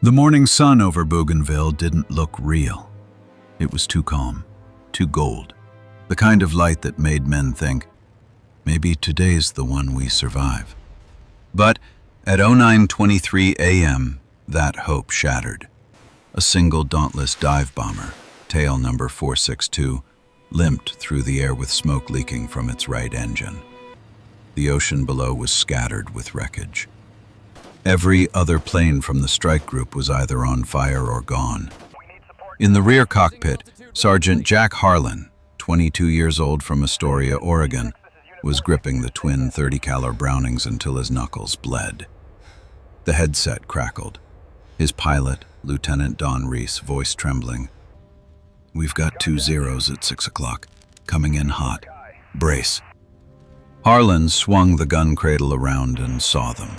The morning sun over Bougainville didn't look real. It was too calm, too gold, the kind of light that made men think, maybe today's the one we survive. But at 09:23 a.m., that hope shattered. A single Dauntless dive bomber, tail number 462, limped through the air with smoke leaking from its right engine. The ocean below was scattered with wreckage. Every other plane from the strike group was either on fire or gone. In the rear cockpit, Sergeant Jack Harlan, 22 years old from Astoria, Oregon, was gripping the twin 30-caliber Brownings until his knuckles bled. The headset crackled. His pilot, Lieutenant Don Reese, voice trembling. "We've got 2 zeros at 6 o'clock, coming in hot. Brace." Harlan swung the gun cradle around and saw them.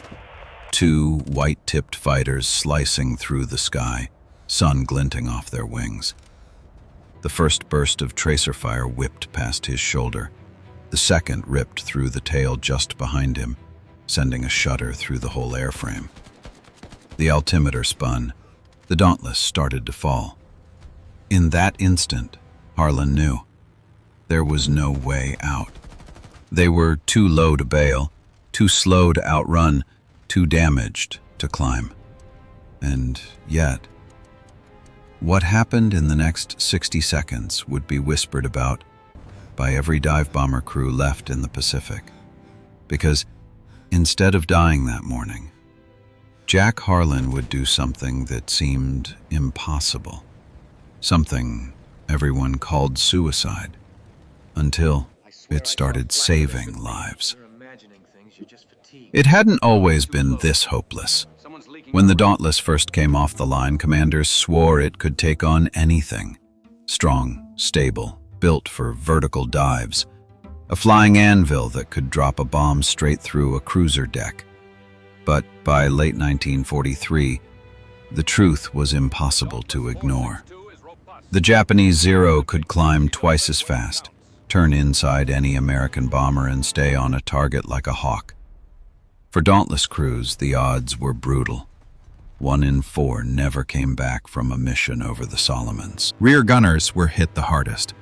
2 white-tipped fighters slicing through the sky, sun glinting off their wings. The first burst of tracer fire whipped past his shoulder. The second ripped through the tail just behind him, sending a shudder through the whole airframe. The altimeter spun. The Dauntless started to fall. In that instant, Harlan knew there was no way out. They were too low to bail, too slow to outrun, too damaged to climb. And yet, what happened in the next 60 seconds would be whispered about by every dive bomber crew left in the Pacific. Because instead of dying that morning, Jack Harlan would do something that seemed impossible. Something everyone called suicide, until it started saving lives. It hadn't always been this hopeless. When the Dauntless first came off the line, commanders swore it could take on anything. Strong, stable, built for vertical dives. A flying anvil that could drop a bomb straight through a cruiser deck. But by late 1943, the truth was impossible to ignore. The Japanese Zero could climb twice as fast, turn inside any American bomber and stay on a target like a hawk. For Dauntless crews, the odds were brutal. 1 in 4 never came back from a mission over the Solomons. Rear gunners were hit the hardest.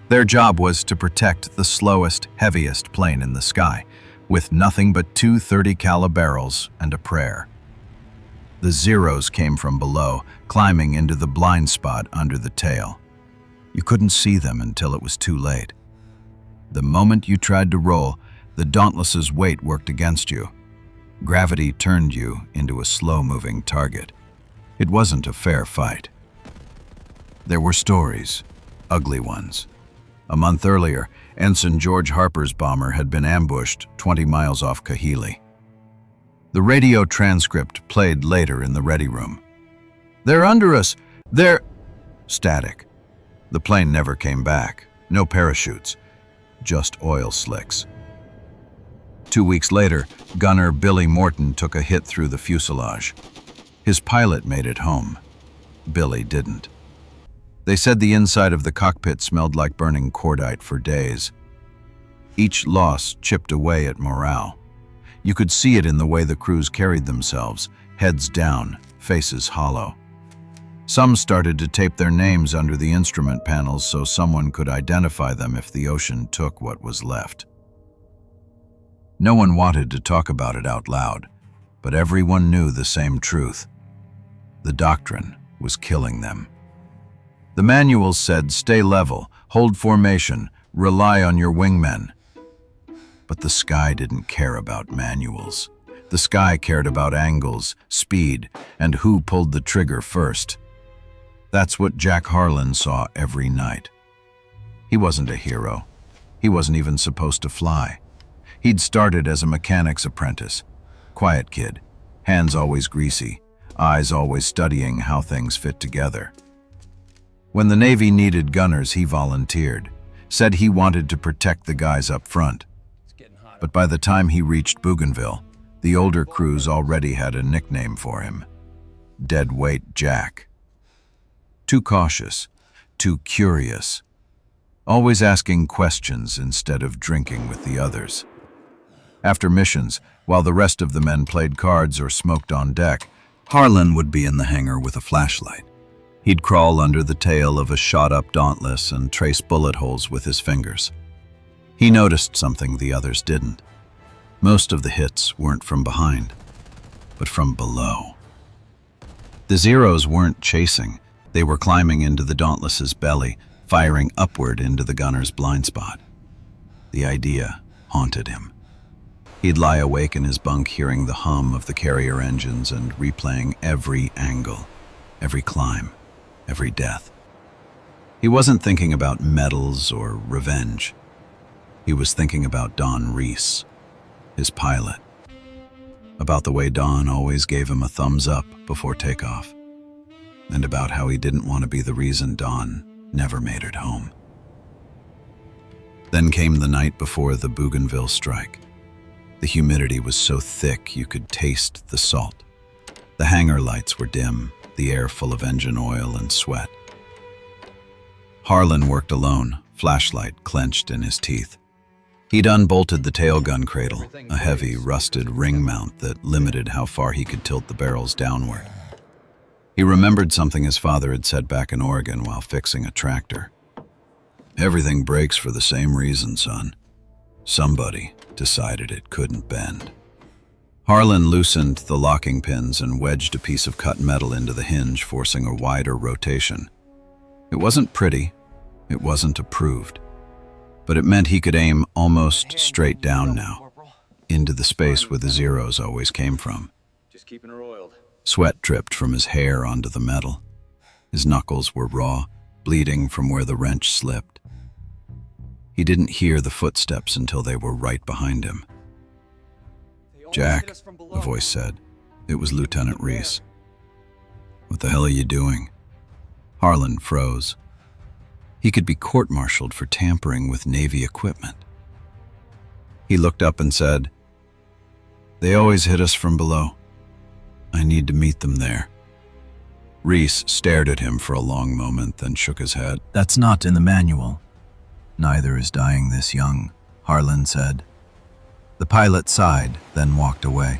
Their job was to protect the slowest, heaviest plane in the sky, with nothing but 2 30-caliber barrels and a prayer. The Zeros came from below, climbing into the blind spot under the tail. You couldn't see them until it was too late. The moment you tried to roll, the Dauntless's weight worked against you. Gravity turned you into a slow-moving target. It wasn't a fair fight. There were stories, ugly ones. A month earlier, Ensign George Harper's bomber had been ambushed 20 miles off Kahili. The radio transcript played later in the ready room. "They're under us! They're—" Static. The plane never came back. No parachutes. Just oil slicks. 2 weeks later, gunner Billy Morton took a hit through the fuselage. His pilot made it home. Billy didn't. They said the inside of the cockpit smelled like burning cordite for days. Each loss chipped away at morale. You could see it in the way the crews carried themselves, heads down, faces hollow. Some started to tape their names under the instrument panels so someone could identify them if the ocean took what was left. No one wanted to talk about it out loud, but everyone knew the same truth. The doctrine was killing them. The manuals said, "Stay level, hold formation, rely on your wingmen." But the sky didn't care about manuals. The sky cared about angles, speed, and who pulled the trigger first. That's what Jack Harlan saw every night. He wasn't a hero. He wasn't even supposed to fly. He'd started as a mechanic's apprentice. Quiet kid, hands always greasy, eyes always studying how things fit together. When the Navy needed gunners, he volunteered, said he wanted to protect the guys up front. But by the time he reached Bougainville, the older crews already had a nickname for him: Deadweight Jack. Too cautious, too curious, always asking questions instead of drinking with the others. After missions, while the rest of the men played cards or smoked on deck, Harlan would be in the hangar with a flashlight. He'd crawl under the tail of a shot-up Dauntless and trace bullet holes with his fingers. He noticed something the others didn't. Most of the hits weren't from behind, but from below. The Zeros weren't chasing. They were climbing into the Dauntless's belly, firing upward into the gunner's blind spot. The idea haunted him. He'd lie awake in his bunk hearing the hum of the carrier engines and replaying every angle, every climb, every death. He wasn't thinking about medals or revenge. He was thinking about Don Reese, his pilot. About the way Don always gave him a thumbs up before takeoff. And about how he didn't want to be the reason Don never made it home. Then came the night before the Bougainville strike. The humidity was so thick you could taste the salt. The hangar lights were dim, the air full of engine oil and sweat. Harlan worked alone, flashlight clenched in his teeth. He'd unbolted the tailgun cradle, a heavy, rusted ring mount that limited how far he could tilt the barrels downward. He remembered something his father had said back in Oregon while fixing a tractor. "Everything breaks for the same reason, son. Somebody decided it couldn't bend." Harlan loosened the locking pins and wedged a piece of cut metal into the hinge, forcing a wider rotation. It wasn't pretty, it wasn't approved, but it meant he could aim almost straight down now, into the space where the Zeros always came from. Just keeping her oiled. Sweat dripped from his hair onto the metal. His knuckles were raw, bleeding from where the wrench slipped. He didn't hear the footsteps until they were right behind him. "Jack," a voice said. It was Lieutenant Reese. "What the hell are you doing?" Harlan froze. He could be court-martialed for tampering with Navy equipment. He looked up and said, "They always hit us from below. I need to meet them there." Reese stared at him for a long moment, then shook his head. "That's not in the manual." "Neither is dying this young," Harlan said. The pilot sighed, then walked away,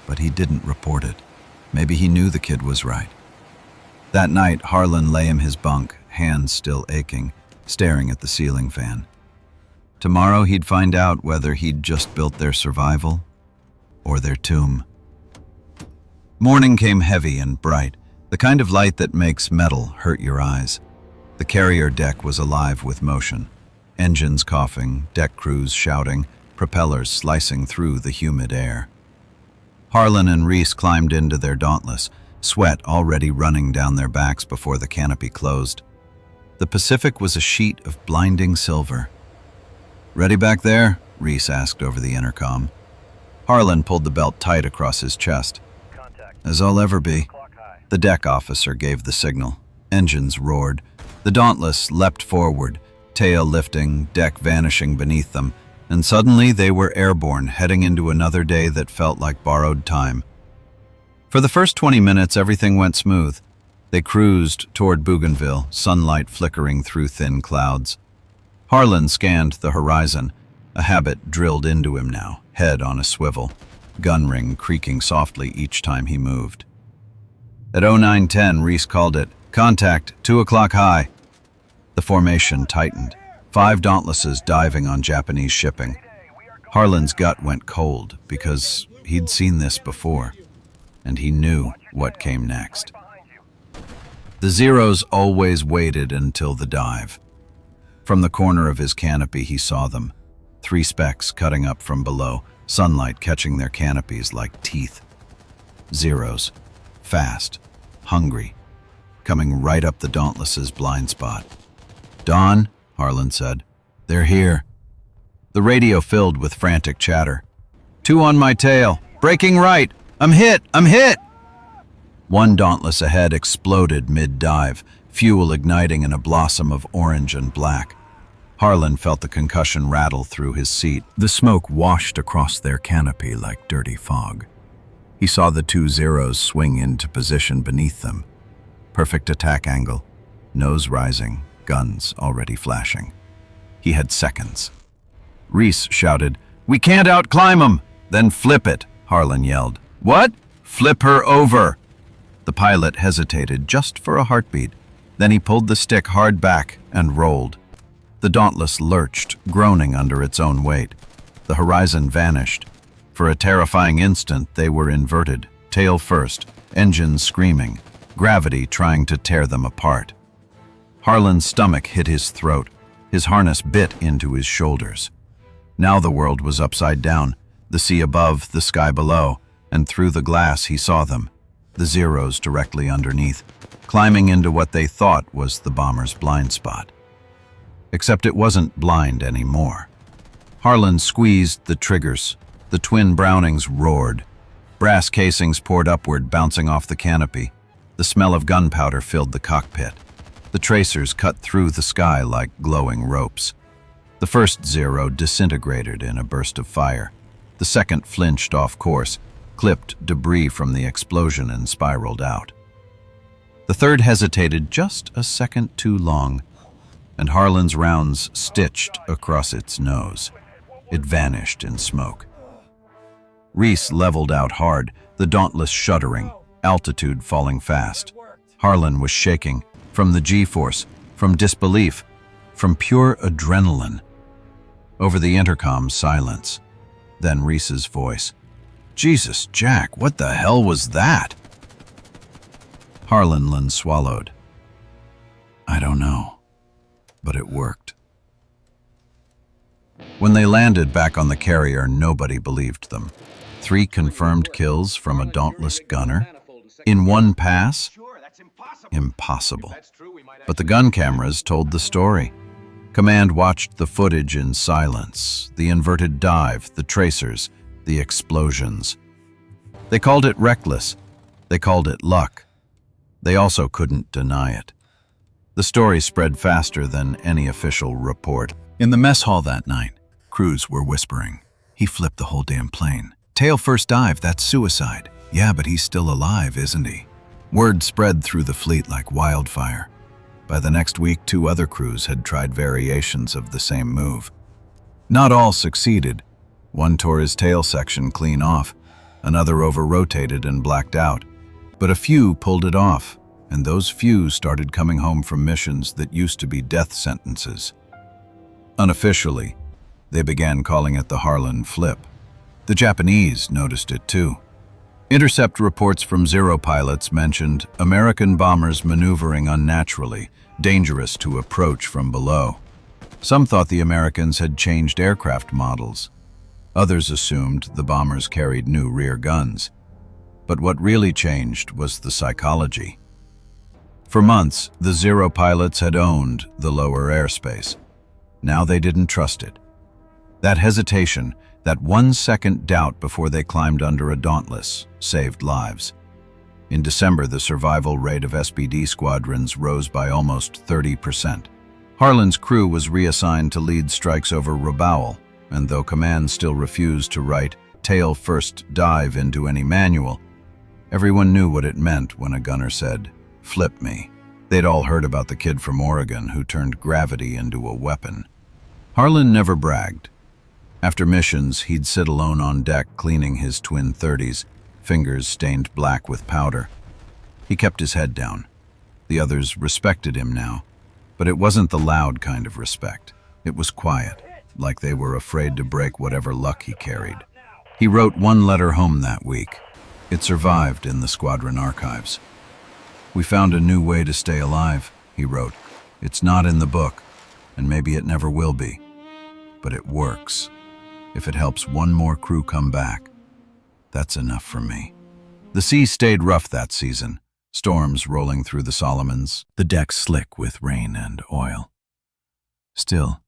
but he didn't report it. Maybe he knew the kid was right. That night, Harlan lay in his bunk, hands still aching, staring at the ceiling fan. Tomorrow he'd find out whether he'd just built their survival or their tomb. Morning came heavy and bright, the kind of light that makes metal hurt your eyes. The carrier deck was alive with motion. Engines coughing, deck crews shouting, propellers slicing through the humid air. Harlan and Reese climbed into their Dauntless, sweat already running down their backs before the canopy closed. The Pacific was a sheet of blinding silver. "Ready back there?" Reese asked over the intercom. Harlan pulled the belt tight across his chest. "As I'll ever be." The deck officer gave the signal. Engines roared. The Dauntless leapt forward, tail lifting, deck vanishing beneath them, and suddenly they were airborne, heading into another day that felt like borrowed time. For the first 20 minutes, everything went smooth. They cruised toward Bougainville, sunlight flickering through thin clouds. Harlan scanned the horizon, a habit drilled into him now, head on a swivel, gun ring creaking softly each time he moved. At 09:10, Reese called it, "Contact, 2 o'clock high." The formation tightened, 5 Dauntlesses diving on Japanese shipping. Harlan's gut went cold because he'd seen this before, and he knew what came next. The Zeros always waited until the dive. From the corner of his canopy, he saw them, 3 specks cutting up from below, sunlight catching their canopies like teeth. Zeros, fast, hungry, coming right up the Dauntless's blind spot. "Don," Harlan said, "they're here." The radio filled with frantic chatter. "2 on my tail, braking right, I'm hit, I'm hit!" One Dauntless ahead exploded mid-dive, fuel igniting in a blossom of orange and black. Harlan felt the concussion rattle through his seat. The smoke washed across their canopy like dirty fog. He saw the 2 Zeros swing into position beneath them. Perfect attack angle, nose rising, guns already flashing. He had seconds. Reese shouted, "We can't outclimb 'em!" "Then flip it," Harlan yelled. "What?" "Flip her over." The pilot hesitated just for a heartbeat. Then he pulled the stick hard back and rolled. The Dauntless lurched, groaning under its own weight. The horizon vanished. For a terrifying instant, they were inverted, tail first, engines screaming, gravity trying to tear them apart. Harlan's stomach hit his throat. His harness bit into his shoulders. Now the world was upside down, the sea above, the sky below, and through the glass he saw them, the Zeros directly underneath, climbing into what they thought was the bomber's blind spot. Except it wasn't blind anymore. Harlan squeezed the triggers. The twin Brownings roared. Brass casings poured upward, bouncing off the canopy. The smell of gunpowder filled the cockpit. The tracers cut through the sky like glowing ropes. The first Zero disintegrated in a burst of fire. The second flinched off course, clipped debris from the explosion and spiraled out. The third hesitated just a second too long, and Harlan's rounds stitched across its nose. It vanished in smoke. Reese leveled out hard, the Dauntless shuddering, altitude falling fast. Harlan was shaking, from the G-force, from disbelief, from pure adrenaline. Over the intercom, silence. Then Reese's voice. "Jesus, Jack, what the hell was that?" Harlan swallowed. "I don't know, but it worked." When they landed back on the carrier, nobody believed them. 3 confirmed kills from a Dauntless gunner? In one pass? Impossible. But the gun cameras told the story. Command watched the footage in silence, the inverted dive, the tracers, the explosions. They called it reckless. They called it luck. They also couldn't deny it. The story spread faster than any official report. In the mess hall that night, crews were whispering. "He flipped the whole damn plane. Tail first dive, that's suicide." "Yeah, but he's still alive, isn't he?" Word spread through the fleet like wildfire. By the next week, 2 other crews had tried variations of the same move. Not all succeeded. One tore his tail section clean off, another over-rotated and blacked out. But a few pulled it off, and those few started coming home from missions that used to be death sentences. Unofficially, they began calling it the Harlan Flip. The Japanese noticed it too. Intercept reports from Zero pilots mentioned American bombers maneuvering unnaturally, dangerous to approach from below. Some thought the Americans had changed aircraft models. Others assumed the bombers carried new rear guns. But what really changed was the psychology. For months, the Zero pilots had owned the lower airspace. Now they didn't trust it. That hesitation, that 1-second doubt before they climbed under a Dauntless, saved lives. In December, the survival rate of SBD squadrons rose by almost 30%. Harlan's crew was reassigned to lead strikes over Rabaul, and though command still refused to write "tail first dive" into any manual, everyone knew what it meant when a gunner said, "Flip me." They'd all heard about the kid from Oregon who turned gravity into a weapon. Harlan never bragged. After missions, he'd sit alone on deck cleaning his twin 30s, fingers stained black with powder. He kept his head down. The others respected him now, but it wasn't the loud kind of respect. It was quiet, like they were afraid to break whatever luck he carried. He wrote one letter home that week. It survived in the squadron archives. "We found a new way to stay alive," he wrote. "It's not in the book, and maybe it never will be. But it works. If it helps one more crew come back, that's enough for me." The sea stayed rough that season, storms rolling through the Solomons, the decks slick with rain and oil. Still,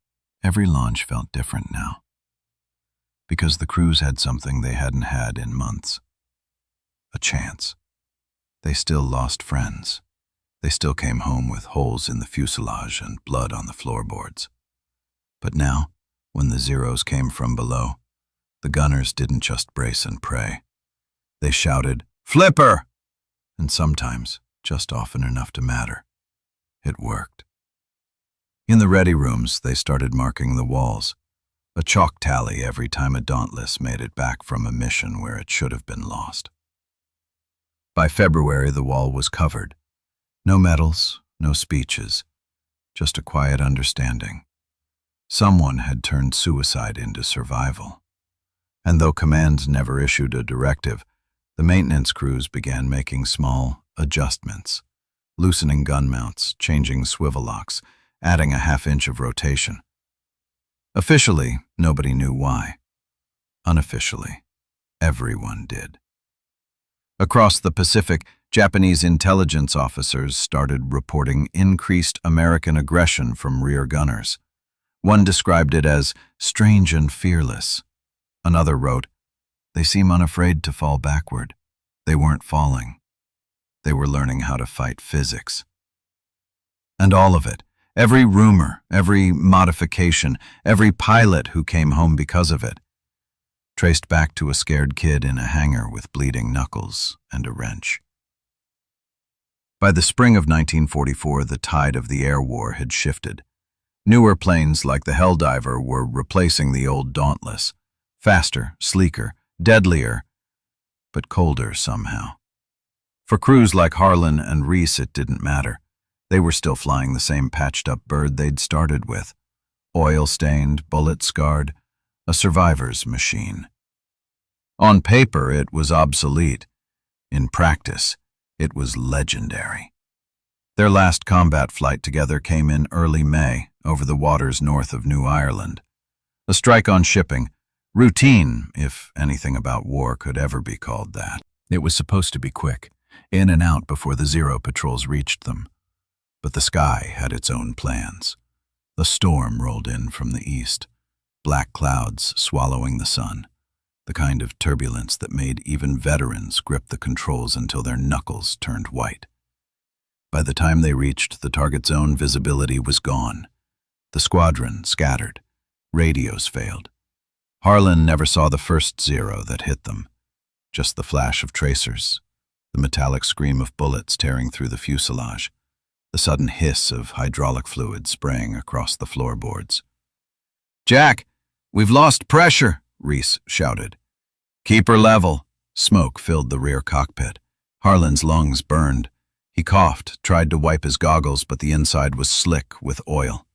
every launch felt different now, because the crews had something they hadn't had in months. A chance. They still lost friends. They still came home with holes in the fuselage and blood on the floorboards. But now, when the Zeros came from below, the gunners didn't just brace and pray. They shouted, "Flipper!" And sometimes, just often enough to matter, it worked. In the ready rooms, they started marking the walls, a chalk tally every time a Dauntless made it back from a mission where it should have been lost. By February, the wall was covered. No medals, no speeches, just a quiet understanding. Someone had turned suicide into survival. And though command never issued a directive, the maintenance crews began making small adjustments, loosening gun mounts, changing swivel locks, adding a half-inch of rotation. Officially, nobody knew why. Unofficially, everyone did. Across the Pacific, Japanese intelligence officers started reporting increased American aggression from rear gunners. One described it as strange and fearless. Another wrote, "They seem unafraid to fall backward." They weren't falling. They were learning how to fight physics. And all of it, every rumor, every modification, every pilot who came home because of it, traced back to a scared kid in a hangar with bleeding knuckles and a wrench. By the spring of 1944, the tide of the air war had shifted. Newer planes like the Helldiver were replacing the old Dauntless. Faster, sleeker, deadlier, but colder somehow. For crews like Harlan and Reese, it didn't matter. They were still flying the same patched-up bird they'd started with. Oil-stained, bullet-scarred, a survivor's machine. On paper, it was obsolete. In practice, it was legendary. Their last combat flight together came in early May over the waters north of New Ireland. A strike on shipping, routine, if anything about war could ever be called that. It was supposed to be quick, in and out before the Zero patrols reached them. But the sky had its own plans. The storm rolled in from the east, black clouds swallowing the sun, the kind of turbulence that made even veterans grip the controls until their knuckles turned white. By the time they reached the target zone, visibility was gone. The squadron scattered. Radios failed. Harlan never saw the first Zero that hit them, just the flash of tracers, the metallic scream of bullets tearing through the fuselage, the sudden hiss of hydraulic fluid spraying across the floorboards. "Jack, we've lost pressure," Reese shouted. "Keep her level." Smoke filled the rear cockpit. Harlan's lungs burned. He coughed, tried to wipe his goggles, but the inside was slick with oil.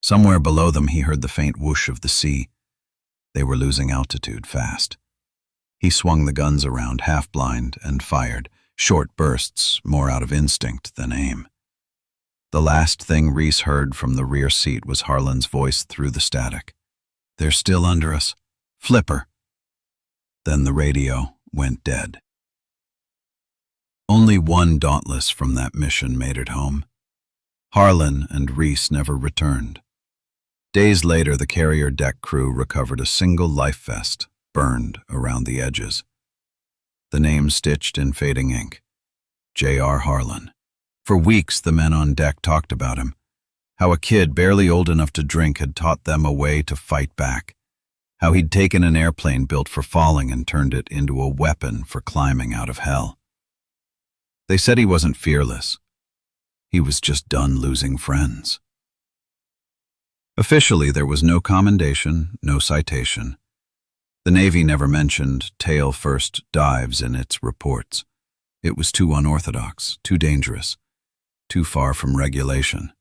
Somewhere below them he heard the faint whoosh of the sea. They were losing altitude fast. He swung the guns around, half-blind, and fired, short bursts, more out of instinct than aim. The last thing Reese heard from the rear seat was Harlan's voice through the static. "They're still under us. Flipper." Then the radio went dead. Only one Dauntless from that mission made it home. Harlan and Reese never returned. Days later, the carrier deck crew recovered a single life vest, burned around the edges. The name stitched in fading ink, J.R. Harlan. For weeks, the men on deck talked about him, how a kid barely old enough to drink had taught them a way to fight back, how he'd taken an airplane built for falling and turned it into a weapon for climbing out of hell. They said he wasn't fearless. He was just done losing friends. Officially, there was no commendation, no citation. The Navy never mentioned tail-first dives in its reports. It was too unorthodox, too dangerous, too far from regulation.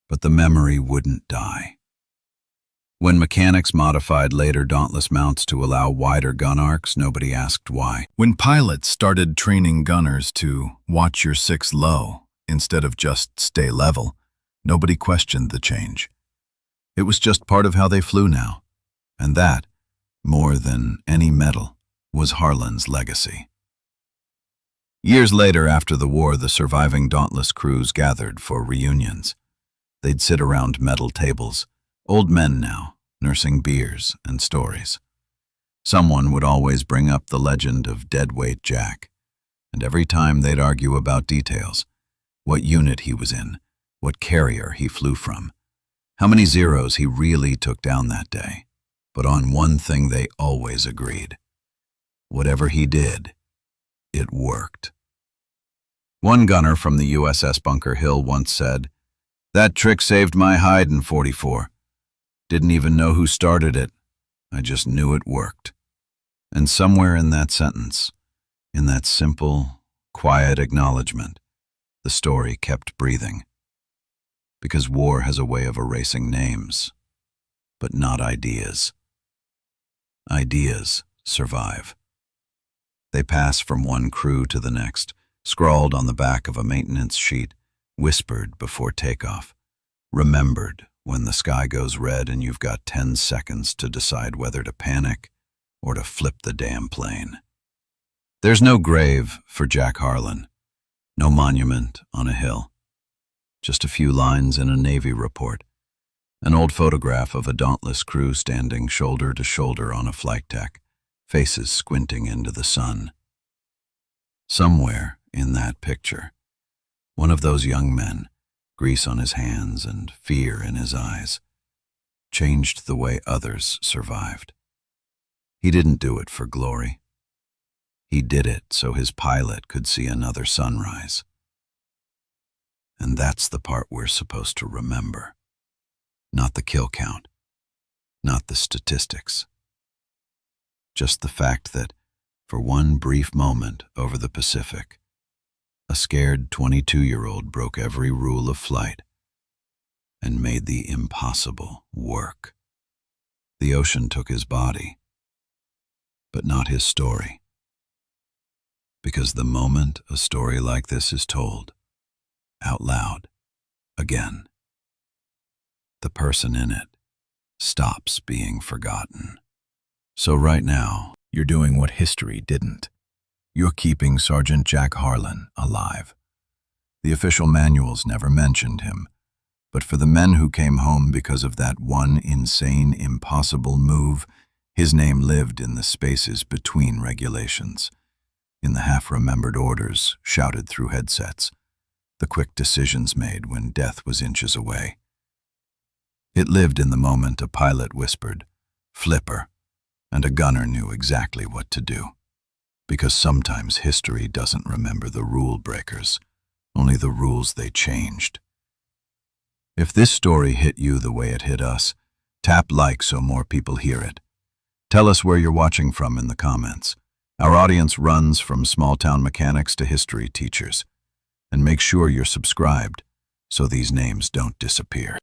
But the memory wouldn't die. When mechanics modified later Dauntless mounts to allow wider gun arcs, nobody asked why. When pilots started training gunners to watch your six low instead of just stay level, nobody questioned the change. It was just part of how they flew now, and that, more than any medal, was Harlan's legacy. Years later, after the war, the surviving Dauntless crews gathered for reunions. They'd sit around metal tables, old men now, nursing beers and stories. Someone would always bring up the legend of Deadweight Jack, and every time they'd argue about details, what unit he was in, what carrier he flew from, how many Zeros he really took down that day. But on one thing they always agreed. Whatever he did, it worked. One gunner from the USS Bunker Hill once said, "That trick saved my hide in '44. Didn't even know who started it. I just knew it worked." And somewhere in that sentence, In that simple, quiet acknowledgement, the story kept breathing. Because war has a way of erasing names, but not ideas. Ideas survive. They pass from one crew to the next, scrawled on the back of a maintenance sheet, whispered before takeoff, remembered when the sky goes red and you've got 10 seconds to decide whether to panic or to flip the damn plane. There's no grave for Jack Harlan, no monument on a hill. Just a few lines in a Navy report, an old photograph of a Dauntless crew standing shoulder to shoulder on a flight deck, faces squinting into the sun. Somewhere in that picture, one of those young men, grease on his hands and fear in his eyes, changed the way others survived. He didn't do it for glory. He did it so his pilot could see another sunrise. And that's the part we're supposed to remember. Not the kill count, not the statistics. Just the fact that, for one brief moment over the Pacific, a scared 22-year-old broke every rule of flight and made the impossible work. The ocean took his body, but not his story. Because the moment a story like this is told, out loud, again, the person in it stops being forgotten. So right now, you're doing what history didn't. You're keeping Sergeant Jack Harlan alive. The official manuals never mentioned him, but for the men who came home because of that one insane, impossible move, his name lived in the spaces between regulations, in the half-remembered orders shouted through headsets, the quick decisions made when death was inches away. It lived in the moment a pilot whispered, "Flipper," and a gunner knew exactly what to do. Because sometimes history doesn't remember the rule breakers, only the rules they changed. If this story hit you the way it hit us, tap like so more people hear it. Tell us where you're watching from in the comments. Our audience runs from small-town mechanics to history teachers. And make sure you're subscribed so these names don't disappear.